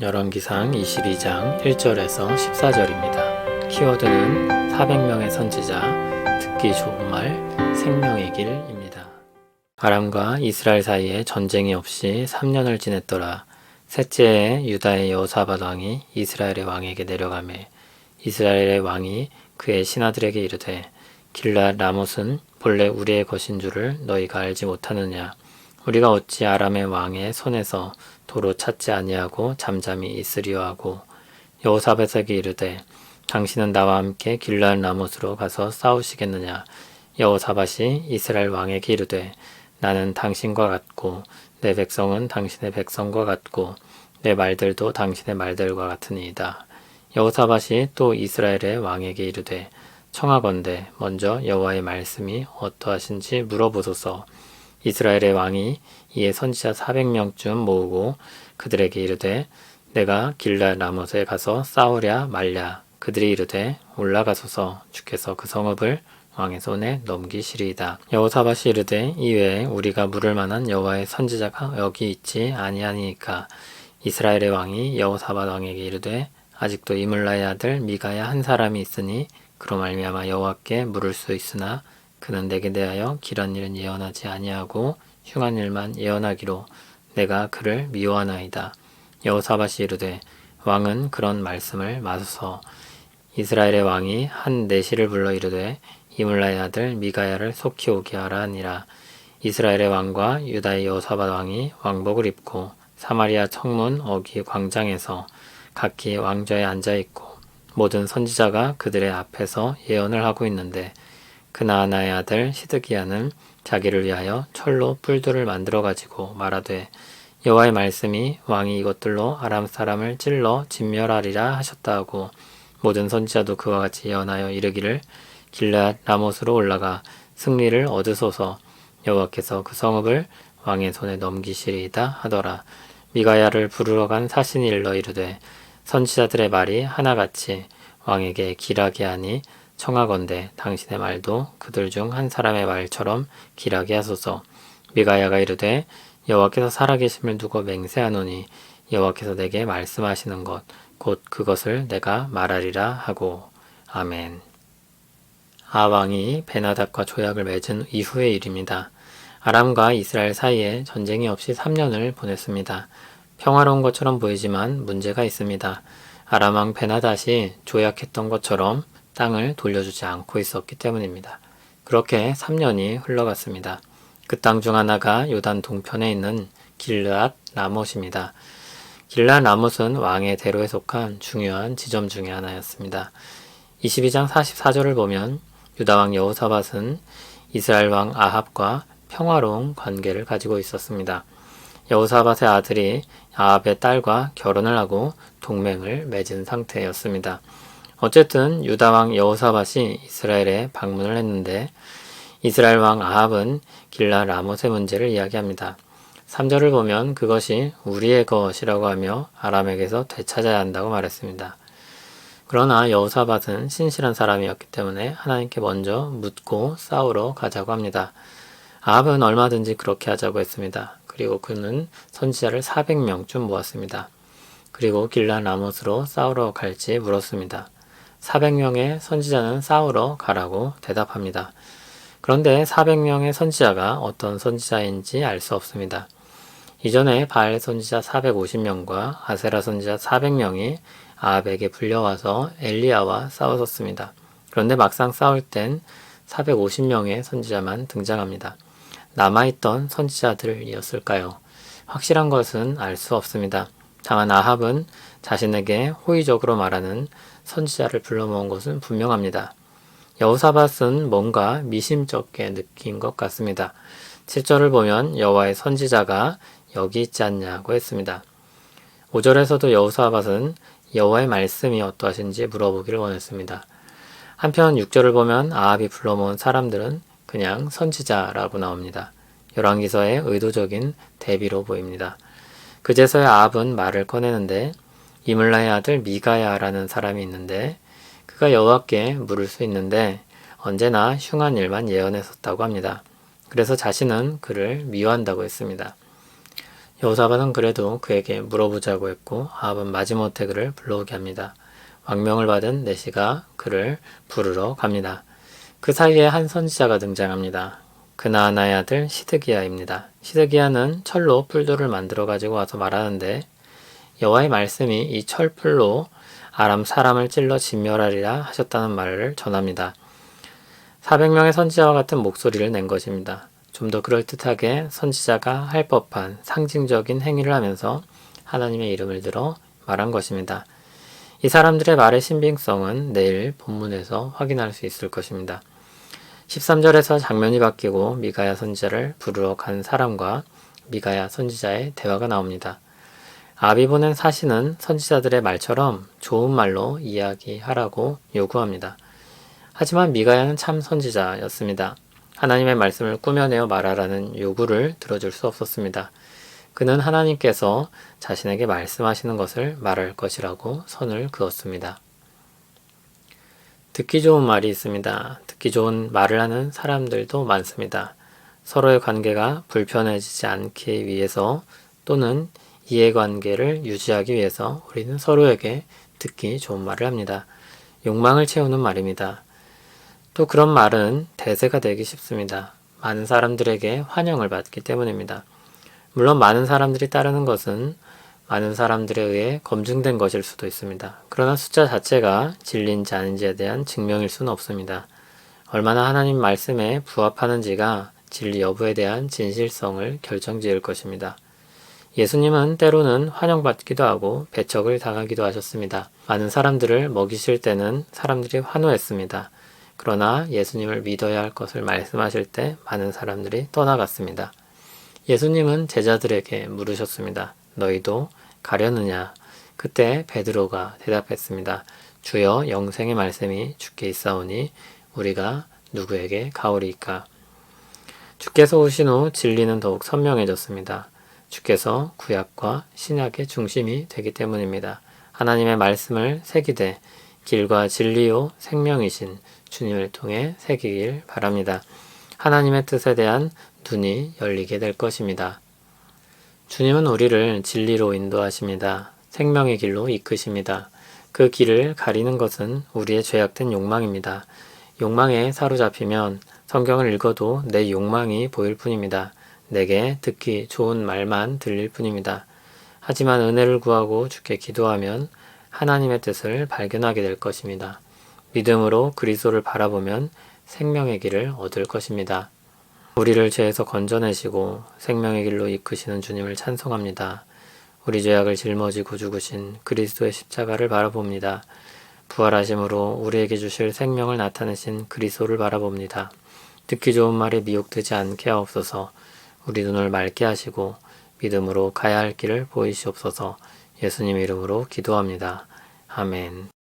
열왕기상 22장 1절에서 14절입니다. 키워드는 400명의 선지자, 듣기 좋은 말, 생명의 길입니다. 아람과 이스라엘 사이에 전쟁이 없이 3년을 지냈더라. 셋째에 유다의 여호사밧 왕이 이스라엘의 왕에게 내려가매 이스라엘의 왕이 그의 신하들에게 이르되 길앗 라못은 본래 우리의 것인 줄을 너희가 알지 못하느냐. 우리가 어찌 아람의 왕의 손에서 도로 찾지 아니하고 잠잠히 있으리요 하고 여호사밧에게 이르되 당신은 나와 함께 길앗 라못으로 가서 싸우시겠느냐. 여호사밧이 이스라엘 왕에게 이르되 나는 당신과 같고 내 백성은 당신의 백성과 같고 내 말들도 당신의 말들과 같으니이다. 여호사밧이 또 이스라엘의 왕에게 이르되 청하건대 먼저 여호와의 말씀이 어떠하신지 물어보소서. 이스라엘의 왕이 이에 선지자 400명쯤 모으고 그들에게 이르되 내가 길앗 라못에 가서 싸우랴 말랴. 그들이 이르되 올라가소서. 주께서 그 성읍을 왕의 손에 넘기시리이다. 여호사밧이 이르되 이외에 우리가 물을 만한 여호와의 선지자가 여기 있지 아니하니까. 이스라엘의 왕이 여호사밧 왕에게 이르되 아직도 이물라의 아들 미가야 한 사람이 있으니 그로 말미암아 여호와께 물을 수 있으나 그는 내게 대하여 길한 일은 예언하지 아니하고 흉한 일만 예언하기로 내가 그를 미워하나이다. 여호사밧이 이르되 왕은 그런 말씀을 마소서. 이스라엘의 왕이 한 내시를 불러 이르되 이물라의 아들 미가야를 속히 오게 하라 하니라. 이스라엘의 왕과 유다의 여호사밧 왕이 왕복을 입고 사마리아 청문 어기 광장에서 각기 왕좌에 앉아있고 모든 선지자가 그들의 앞에서 예언을 하고 있는데 그나아나의 아들 시드기야는 자기를 위하여 철로 뿔들을 만들어 가지고 말하되 여호와의 말씀이 왕이 이것들로 아람 사람을 찔러 진멸하리라 하셨다 하고 모든 선지자도 그와 같이 예언하여 이르기를 길앗 라못으로 올라가 승리를 얻으소서. 여호와께서 그 성읍을 왕의 손에 넘기시리이다 하더라. 미가야를 부르러 간 사신이 일러 이르되 선지자들의 말이 하나같이 왕에게 길하게 하니 청하건대 당신의 말도 그들 중 한 사람의 말처럼 길하게 하소서. 미가야가 이르되 여호와께서 살아계심을 두고 맹세하노니 여호와께서 내게 말씀하시는 것 곧 그것을 내가 말하리라 하고. 아멘. 아왕이 베나닷과 조약을 맺은 이후의 일입니다. 아람과 이스라엘 사이에 전쟁이 없이 3년을 보냈습니다. 평화로운 것처럼 보이지만 문제가 있습니다. 아람 왕 베나닷이 조약했던 것처럼 땅을 돌려주지 않고 있었기 때문입니다. 그렇게 3년이 흘러갔습니다. 그 땅 중 하나가 요단 동편에 있는 길앗 라못입니다. 길앗 라못은 왕의 대로에 속한 중요한 지점 중의 하나였습니다. 22장 44절을 보면 유다 왕 여호사밧은 이스라엘 왕 아합과 평화로운 관계를 가지고 있었습니다. 여호사밧의 아들이 아합의 딸과 결혼을 하고 동맹을 맺은 상태였습니다. 어쨌든 유다 왕 여호사밧이 이스라엘에 방문을 했는데 이스라엘 왕 아합은 길앗 라못의 문제를 이야기합니다. 3절을 보면 그것이 우리의 것이라고 하며 아람에게서 되찾아야 한다고 말했습니다. 그러나 여호사밧은 신실한 사람이었기 때문에 하나님께 먼저 묻고 싸우러 가자고 합니다. 아합은 얼마든지 그렇게 하자고 했습니다. 그리고 그는 선지자를 400명쯤 모았습니다. 그리고 길앗 라못으로 싸우러 갈지 물었습니다. 400명의 선지자는 싸우러 가라고 대답합니다. 그런데 400명의 선지자가 어떤 선지자인지 알 수 없습니다. 이전에 바알 선지자 450명과 아세라 선지자 400명이 아합에게 불려와서 엘리야와 싸웠었습니다. 그런데 막상 싸울 땐 450명의 선지자만 등장합니다. 남아있던 선지자들이었을까요? 확실한 것은 알 수 없습니다. 다만 아합은 자신에게 호의적으로 말하는 선지자를 불러 모은 것은 분명합니다. 여호사밧은 뭔가 미심쩍게 느낀 것 같습니다. 7절을 보면 여호와의 선지자가 여기 있지 않냐고 했습니다. 5절에서도 여호사밧은 여호와의 말씀이 어떠하신지 물어보기를 원했습니다. 한편 6절을 보면 아합이 불러 모은 사람들은 그냥 선지자라고 나옵니다. 열왕기서의 의도적인 대비로 보입니다. 그제서야 아합은 말을 꺼내는데 이물라의 아들 미가야라는 사람이 있는데 그가 여호와께 물을 수 있는데 언제나 흉한 일만 예언했었다고 합니다. 그래서 자신은 그를 미워한다고 했습니다. 여호사밧은 그래도 그에게 물어보자고 했고 아합은 마지못해 그를 불러오게 합니다. 왕명을 받은 내시가 그를 부르러 갑니다. 그 사이에 한 선지자가 등장합니다. 그나아나의 아들 시드기야입니다. 시드기야는 철로 뿔돌을 만들어 가지고 와서 말하는데 여호와의 말씀이 이 철풀로 아람 사람을 찔러 진멸하리라 하셨다는 말을 전합니다. 400명의 선지자와 같은 목소리를 낸 것입니다. 좀 더 그럴듯하게 선지자가 할 법한 상징적인 행위를 하면서 하나님의 이름을 들어 말한 것입니다. 이 사람들의 말의 신빙성은 내일 본문에서 확인할 수 있을 것입니다. 13절에서 장면이 바뀌고 미가야 선지자를 부르러 간 사람과 미가야 선지자의 대화가 나옵니다. 아합이 보낸 사신은 선지자들의 말처럼 좋은 말로 이야기하라고 요구합니다. 하지만 미가야는 참 선지자였습니다. 하나님의 말씀을 꾸며내어 말하라는 요구를 들어줄 수 없었습니다. 그는 하나님께서 자신에게 말씀하시는 것을 말할 것이라고 선을 그었습니다. 듣기 좋은 말이 있습니다. 듣기 좋은 말을 하는 사람들도 많습니다. 서로의 관계가 불편해지지 않기 위해서 또는 이해관계를 유지하기 위해서 우리는 서로에게 듣기 좋은 말을 합니다. 욕망을 채우는 말입니다. 또 그런 말은 대세가 되기 쉽습니다. 많은 사람들에게 환영을 받기 때문입니다. 물론 많은 사람들이 따르는 것은 많은 사람들에 의해 검증된 것일 수도 있습니다. 그러나 숫자 자체가 진리인지 아닌지에 대한 증명일 수는 없습니다. 얼마나 하나님 말씀에 부합하는지가 진리 여부에 대한 진실성을 결정지을 것입니다. 예수님은 때로는 환영받기도 하고 배척을 당하기도 하셨습니다. 많은 사람들을 먹이실 때는 사람들이 환호했습니다. 그러나 예수님을 믿어야 할 것을 말씀하실 때 많은 사람들이 떠나갔습니다. 예수님은 제자들에게 물으셨습니다. 너희도 가려느냐? 그때 베드로가 대답했습니다. 주여, 영생의 말씀이 주께 있사오니 우리가 누구에게 가오리이까? 주께서 오신 후 진리는 더욱 선명해졌습니다. 주께서 구약과 신약의 중심이 되기 때문입니다. 하나님의 말씀을 새기되 길과 진리요 생명이신 주님을 통해 새기길 바랍니다. 하나님의 뜻에 대한 눈이 열리게 될 것입니다. 주님은 우리를 진리로 인도하십니다. 생명의 길로 이끄십니다. 그 길을 가리는 것은 우리의 죄악된 욕망입니다. 욕망에 사로잡히면 성경을 읽어도 내 욕망이 보일 뿐입니다. 내게 듣기 좋은 말만 들릴 뿐입니다. 하지만 은혜를 구하고 주께 기도하면 하나님의 뜻을 발견하게 될 것입니다. 믿음으로 그리스도를 바라보면 생명의 길을 얻을 것입니다. 우리를 죄에서 건져내시고 생명의 길로 이끄시는 주님을 찬송합니다. 우리 죄악을 짊어지고 죽으신 그리스도의 십자가를 바라봅니다. 부활하심으로 우리에게 주실 생명을 나타내신 그리스도를 바라봅니다. 듣기 좋은 말에 미혹되지 않게 하옵소서. 우리 눈을 맑게 하시고 믿음으로 가야 할 길을 보이시옵소서. 예수님 이름으로 기도합니다. 아멘.